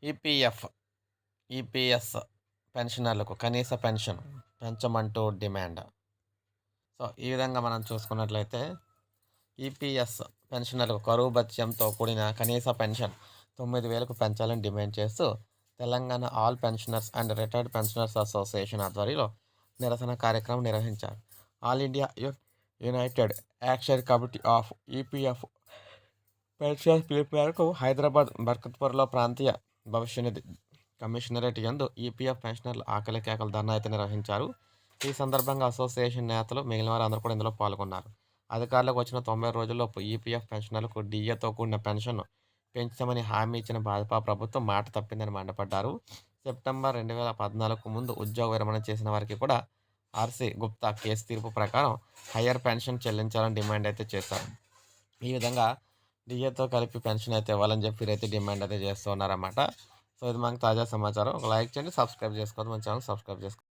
EPF, EPS పెన్షనర్లకు కనీస pension పెంచమంటూ demand. ఈ విధంగా మనం చూసుకున్నట్లయితే ఈపీఎస్ పెన్షనర్లకు కరువు భత్యంతో కూడిన కనీస పెన్షన్ 9,000కు పెంచాలని డిమాండ్ చేస్తూ Telangana all pensioners and retired pensioners association ఆధ్వర్యంలో నిరసన కార్యక్రమం నిర్వహించారు. All India United action committee of EPF pensioners పిలుపు మేరకు హైదరాబాద్ బర్కత్పూర్లో ప్రాంతీయ భవిష్య నిధి కమిషనరేట్ యందు ఈపీఎఫ్ పెన్షనర్లు ఆకలి కేకలు ధర్నా అయితే నిర్వహించారు. ఈ సందర్భంగా అసోసియేషన్ నేతలు మిగిలిన వారు అందరూ కూడా ఇందులో పాల్గొన్నారు. అధికారులకు వచ్చిన 90 రోజుల్లోపు ఈపీఎఫ్ పెన్షనర్లకు డీఏతో కూడిన పెన్షన్ పెంచుతామని హామీ ఇచ్చిన భాజపా ప్రభుత్వం మాట తప్పిందని మండిపడ్డారు. సెప్టెంబర్ 2014కు ముందు ఉద్యోగ విరమణ చేసిన వారికి కూడా ఆర్సీ గుప్తా కేసు తీర్పు ప్రకారం హయ్యర్ పెన్షన్ చెల్లించాలని డిమాండ్ అయితే చేశారు. ఈ విధంగా డీఏతో కలిపి పెన్షన్ అయితే ఇవ్వాలని చెప్పి వీరైతే డిమాండ్ అయితే చేస్తూ ఉన్నారన్నమాట. ఇది మనకు తాజా సమాచారం. ఒక లైక్ చేయండి, సబ్స్క్రైబ్ చేసుకోవద్దు, మన ఛానల్ సబ్స్క్రైబ్ చేసుకోండి.